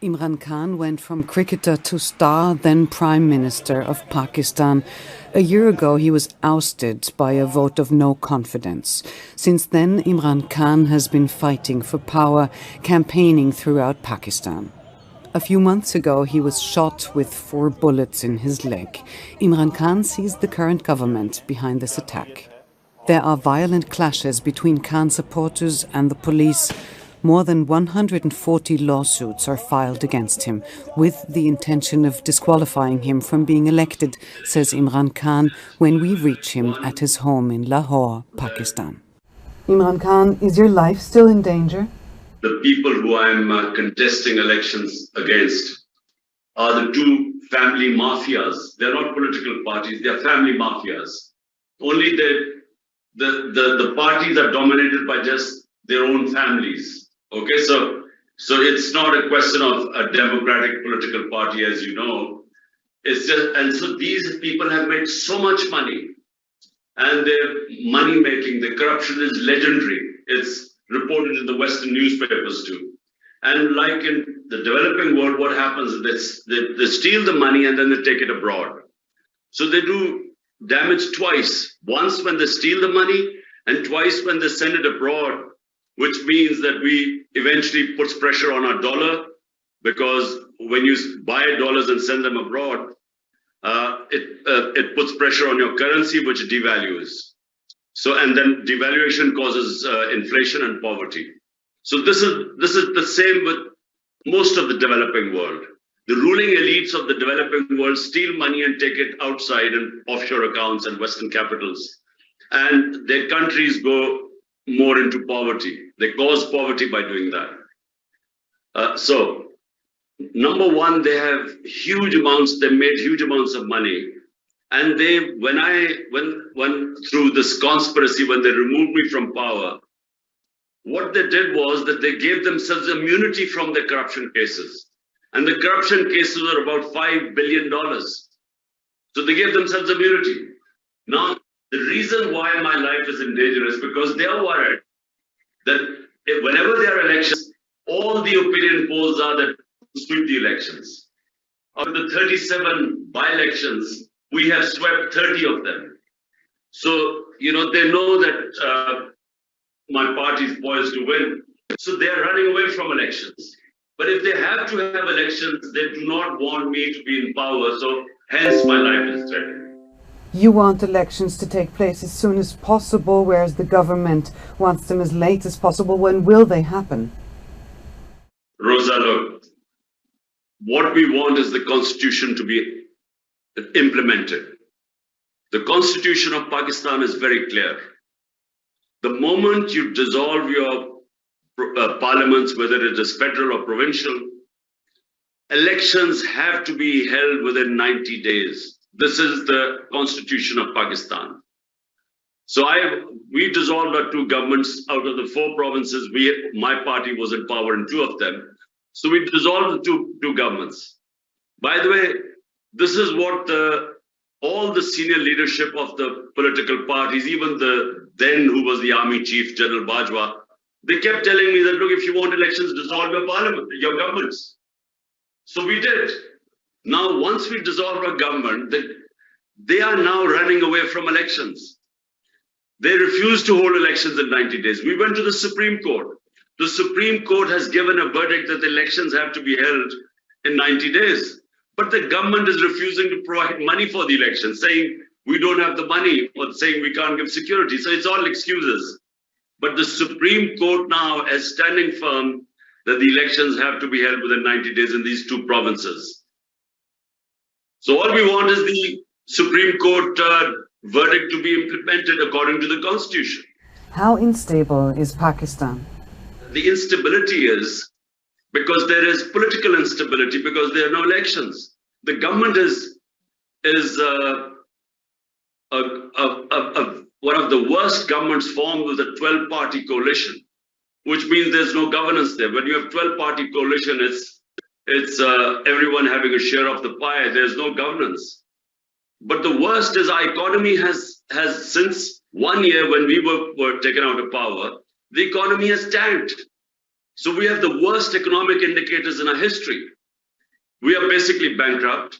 Imran Khan went from cricketer to star, then Prime Minister of Pakistan. A year ago, he was ousted by a vote of no confidence. Since then, Imran Khan has been fighting for power, campaigning throughout Pakistan. A few months ago, he was shot with 4 bullets in his leg. Imran Khan sees the current government behind this attack. There are violent clashes between Khan supporters and the police. More than 140 lawsuits are filed against him, with the intention of disqualifying him from being elected, says Imran Khan, when we reach him at his home in Lahore, Pakistan. Imran Khan, is your life still in danger? The people who I'm contesting elections against are the 2 family mafias. They're not political parties, they're family mafias. Only the parties are dominated by just their own families. Okay, so it's not a question of a democratic political party, as you know. It's just, and so these people have made so much money, and their money making, the corruption is legendary. It's reported in the Western newspapers too. And like in the developing world, what happens is they steal the money and then they take it abroad. So they do damage twice. Once when they steal the money, and twice when they send it abroad, which means that we eventually puts pressure on our dollar, because when you buy dollars and send them abroad, it puts pressure on your currency, which devalues. So, and then devaluation causes inflation and poverty. So this is the same with most of the developing world. The ruling elites of the developing world steal money and take it outside in offshore accounts and Western capitals, and their countries go more into poverty. They cause poverty by doing that. So, number one, they have huge amounts. They made huge amounts of money, and when through this conspiracy, when they removed me from power, what they did was that they gave themselves immunity from the corruption cases, and the corruption cases were about $5 billion. So they gave themselves immunity. Now, the reason why my life is in danger is because they are worried that whenever there are elections, all the opinion polls are that sweep the elections. Of the 37 by-elections, we have swept 30 of them. So, they know that my party is poised to win. So they are running away from elections. But if they have to have elections, they do not want me to be in power. So hence my life is threatened. You want elections to take place as soon as possible, whereas the government wants them as late as possible. When will they happen? Rosa, look, what we want is the constitution to be implemented. The constitution of Pakistan is very clear. The moment you dissolve your parliaments, whether it is federal or provincial, elections have to be held within 90 days. This is the constitution of Pakistan. So we dissolved our 2 governments. Out of the 4 provinces, my party was in power in 2 of them. So we dissolved the two governments. By the way, this is what all the senior leadership of the political parties, even the then who was the army chief, General Bajwa, they kept telling me that, look, if you want elections, dissolve your parliament, your governments. So we did. Now, once we dissolved our government, they are now running away from elections. They refuse to hold elections in 90 days. We went to the Supreme Court. The Supreme Court has given a verdict that the elections have to be held in 90 days. But the government is refusing to provide money for the elections, saying we don't have the money, or saying we can't give security. So it's all excuses. But the Supreme Court now is standing firm that the elections have to be held within 90 days in these 2 provinces. So all we want is the Supreme Court verdict to be implemented according to the Constitution. How unstable is Pakistan? The instability is because there is political instability, because there are no elections. The government is one of the worst governments formed with a 12-party coalition, which means there's no governance there. When you have 12-party coalition, it's everyone having a share of the pie. There's no governance. But the worst is our economy has since 1 year when we were taken out of power, the economy has tanked. So we have the worst economic indicators in our history. We are basically bankrupt.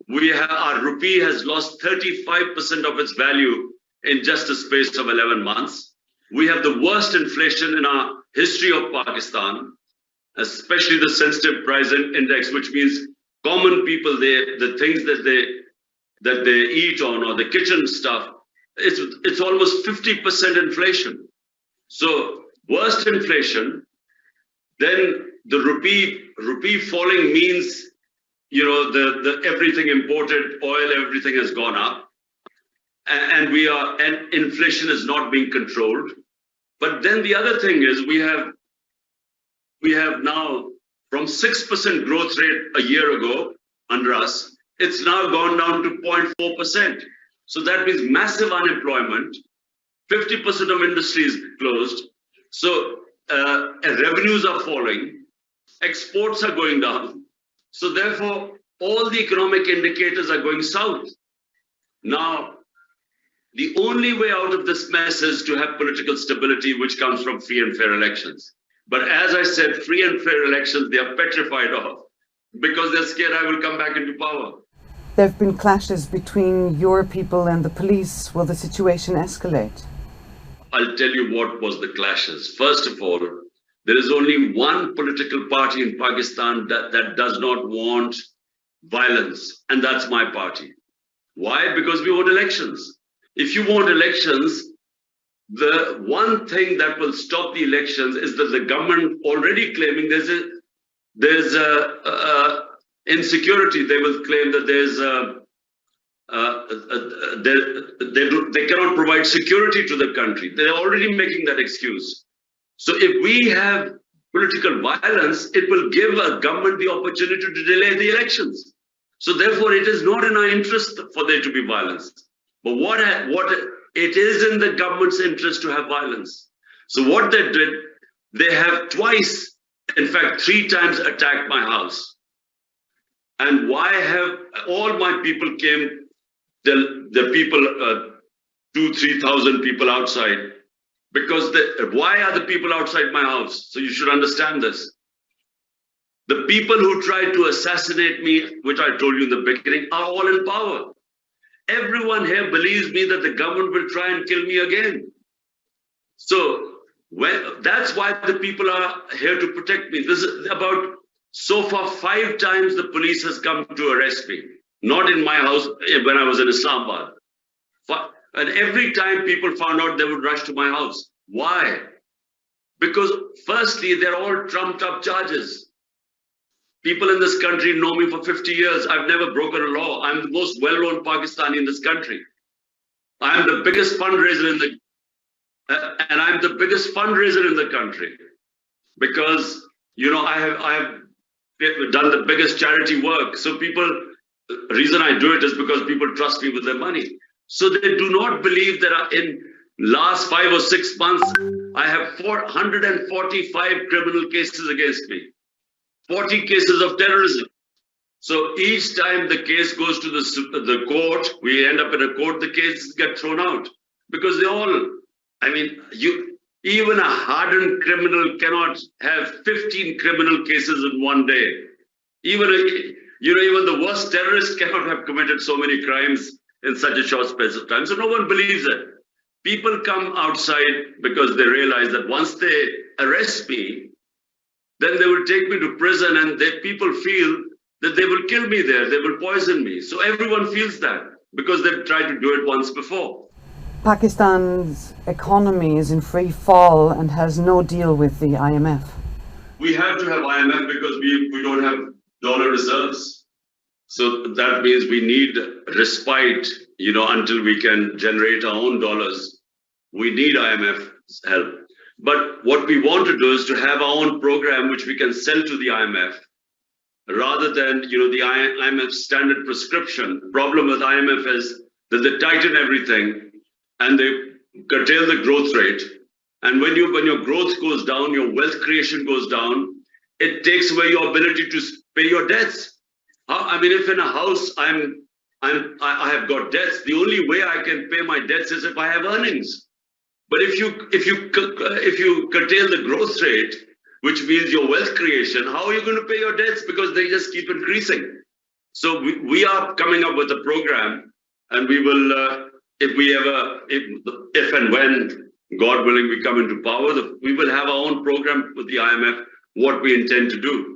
Our rupee has lost 35% of its value in just a space of 11 months. We have the worst inflation in our history of Pakistan, especially the sensitive price index, which means common people, the things that they eat on, or the kitchen stuff, it's almost 50% inflation. So worst inflation. Then the rupee falling means, the everything imported, oil, everything has gone up, and inflation is not being controlled. But then the other thing is we have now, from 6% growth rate a year ago under us, it's now gone down to 0.4%. So that means massive unemployment. 50% of industry is closed. So revenues are falling, exports are going down. So therefore, all the economic indicators are going south. Now, the only way out of this mess is to have political stability, which comes from free and fair elections. But as I said, free and fair elections, they are petrified of, because they're scared I will come back into power. There have been clashes between your people and the police. Will the situation escalate? I'll tell you what was the clashes. First of all, there is only one political party in Pakistan that does not want violence, and that's my party. Why? Because we want elections. If you want elections, the one thing that will stop the elections is that the government already claiming there's insecurity. They will claim that they cannot provide security to the country. They're already making that excuse. So if we have political violence, it will give a government the opportunity to delay the elections. So therefore, it is not in our interest for there to be violence. But what it is in the government's interest to have violence. So what they did, they have twice, in fact, 3 times attacked my house. And why have all my people came, the people, 2,000-3,000 people outside? Because why are the people outside my house? So you should understand this. The people who tried to assassinate me, which I told you in the beginning, are all in power. Everyone here believes me that the government will try and kill me again. So that's why the people are here to protect me. This is about, so far, 5 times the police has come to arrest me. Not in my house when I was in Islamabad. And every time people found out, they would rush to my house. Why? Because firstly, they're all trumped up charges. People in this country know me for 50 years. I've never broken a law. I'm the most well-known Pakistani in this country. I'm the biggest fundraiser in the country, because I have done the biggest charity work. So the reason I do it is because people trust me with their money. So they do not believe that in last 5 or 6 months, I have 445 criminal cases against me. 40 cases of terrorism. So each time the case goes to the court, we end up in a court, the cases get thrown out. Because even a hardened criminal cannot have 15 criminal cases in one day. Even the worst terrorist cannot have committed so many crimes in such a short space of time. So no one believes it. People come outside because they realize that once they arrest me, then they will take me to prison, and people feel that they will kill me there, they will poison me. So everyone feels that because they've tried to do it once before. Pakistan's economy is in free fall and has no deal with the IMF. We have to have IMF because we don't have dollar reserves. So that means we need respite, until we can generate our own dollars. We need IMF's help. But what we want to do is to have our own program which we can sell to the IMF, rather than the IMF standard prescription. Problem with IMF is that they tighten everything and they curtail the growth rate. And when your growth goes down, your wealth creation goes down, it takes away your ability to pay your debts. If in a house I have got debts, the only way I can pay my debts is if I have earnings. But if you curtail the growth rate, which means your wealth creation, how are you going to pay your debts? Because they just keep increasing. So we are coming up with a program, and we will, if and when, God willing, we come into power, we will have our own program with the IMF, what we intend to do.